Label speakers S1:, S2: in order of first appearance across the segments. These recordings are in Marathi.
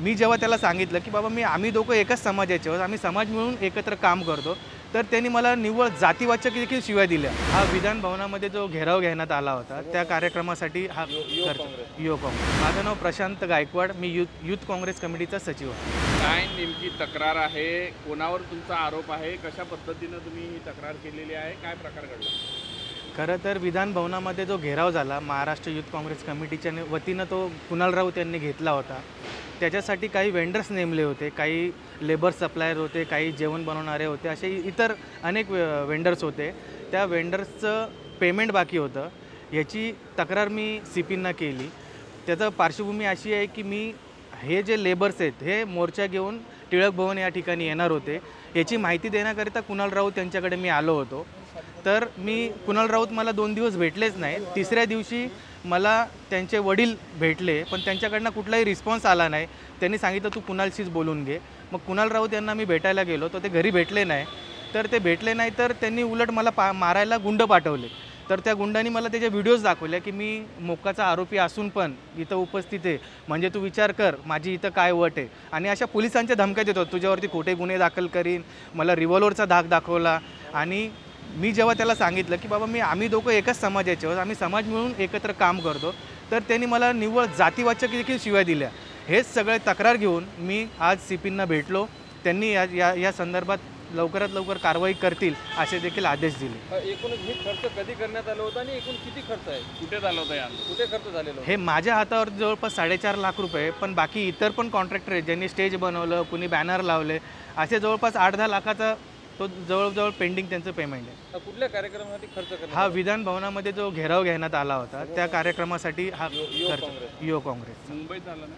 S1: मी जेव्हा त्याला सांगितलं की बाबा आम्ही दोघं एकाच समाजाचे आहोत, आम्ही समाज मिळून एकत्र काम करतो, तर त्यांनी मला निव्वळ जातीवाचक देखील शिव्या दिल्या। हा विधान भवनामध्ये जो घेराव घेण्यात आला होता त्या कार्यक्रमासाठी हा युवक काँग्रेस। माझं नाव प्रशांत गायकवाड, मी यूथ काँग्रेस कमिटीचा सचिव आहे।
S2: काय नेमकी तक्रार आहे, कोणावर तुमचा आरोप आहे, कशा पद्धतीने तुम्ही ही तक्रार केलेली आहे, काय प्रकार घडला?
S1: खरं तर विधान भवनामध्ये जो घेराव झाला महाराष्ट्र यूथ काँग्रेस कमिटीच्या वतीनं तो कुणाल राऊत यांनी घेतला होता। त्याच्यासाठी काही वेंडर्स नेमले होते, काही लेबर सप्लायर होते, काही जेवण बनवणारे होते, असे इतर अनेक वेंडर्स होते। त्या वेंडर्सचं पेमेंट बाकी होतं, याची तक्रार मी CPंना केली। त्याचं पार्श्वभूमी अशी आहे की हे जे लेबर्स आहेत हे मोर्चा घेऊन टिळक भवन या ठिकाणी येणार होते, याची माहिती देण्याकरिता कुणाल राऊत यांच्याकडे मी आलो होतो। तर कुणाल राऊत मला 2 दिवस भेटलेच नाही। तिसऱ्या दिवशी मला त्यांचे वडील भेटले, पण त्यांच्याकडनं कुठलाही रिस्पॉन्स आला नाही। त्यांनी सांगितलं तू कुणालशीच बोलून घे। मग कुणाल राऊत यांना मी भेटायला गेलो, तर ते घरी भेटले नाही। तर त्यांनी उलट मला मारायला गुंड पाठवले। तर त्या गुंडांनी मला त्याचे व्हिडिओज दाखवले की मी मोक्काचा आरोपी असून पण इथं उपस्थित आहे, म्हणजे तू विचार कर माझी इथं काय वट आहे। आणि अशा पोलिसांच्या धमक्या देतो, तुझ्यावरती खोटे गुन्हे दाखल करीन, मला रिव्हॉल्वरचा धाक दाखवला। आणि मी जेव्हा त्याला सांगितलं की बाबा आम्ही दोघं एकाच समाजाचे आहोत, आम्ही समाज मिळून एकत्र काम करतो, तर त्यांनी मला निव्वळ जातीवाचक देखील शिव्या दिल्या। हेच सगळे तक्रार घेऊन मी आज CPंना भेटलो। त्यांनी या संदर्भात लवकरात लवकर कारवाई करतील असे देखील आदेश दिले।
S3: एकूण हे खर्च कधी करण्यात आलं होतं आणि एकूण किती खर्च आहे,
S2: कुठे झालं होतं,
S3: कुठे खर्च झालेला
S1: हे माझ्या हातावर जवळपास 4.5 लाख रुपये, पण बाकी इतर पण कॉन्ट्रॅक्टर आहेत ज्यांनी स्टेज बनवलं, कुणी बॅनर लावले, असे जवळपास 8-10 लाखाचा तो जवळजवळ पेंडिंग त्यांचं पेमेंट आहे।
S3: कुठल्या कार्यक्रमासाठी खर्च करण्यात
S1: हा विधान भवनामध्ये जो घेराव घेण्यात आला होता त्या कार्यक्रमासाठी हा खर्च युवक काँग्रेस
S2: मुंबईत झालं ना?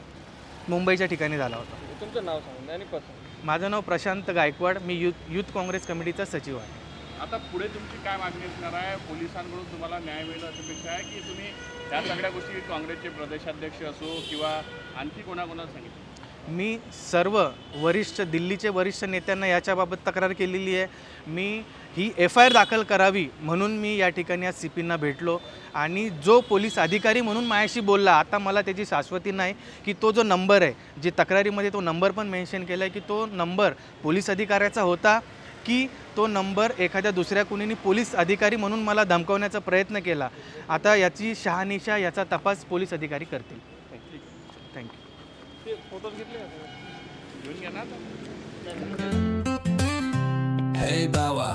S1: मुंबईच्या ठिकाणी झाला होता।
S3: तुमचं नाव सांगा आणि पत्ता?
S1: माझं नाव प्रशांत गायकवाड, मी यूथ काँग्रेस कमिटीचा सचिव आहे।
S2: आता पुढे तुमची काय मागणी असणार आहे? पोलिसांकडून तुम्हाला न्याय मिळेल अशी अपेक्षा आहे की तुम्ही या सगळ्या गोष्टी काँग्रेसचे प्रदेशाध्यक्ष असो किंवा आणखी कोणाकोणाला सांगितलं?
S1: मी सर्व दिल्लीचे वरिष्ठ नेत्यांना याच्याबाबत तक्रार केलेली आहे। मी ही FIR दाखल करावी म्हणून मी या ठिकाणी आज CPंना भेटलो। आणि जो पोलीस अधिकारी म्हणून माझ्याशी बोलला, आता मला त्याची शाश्वती नाही की तो जो नंबर आहे, जे तक्रारीमध्ये तो नंबर पण मेन्शन केला आहे की तो नंबर पोलीस अधिकाऱ्याचा होता की तो नंबर एखाद्या दुसऱ्या कुणीने पोलीस अधिकारी म्हणून मला धमकवण्याचा प्रयत्न केला। आता याची शहानिशा, याचा तपास पोलीस अधिकारी करतील। थँक्यू।
S3: फोटोज घेतले
S2: घेऊन घ्या ना आता।
S4: Hey Bawa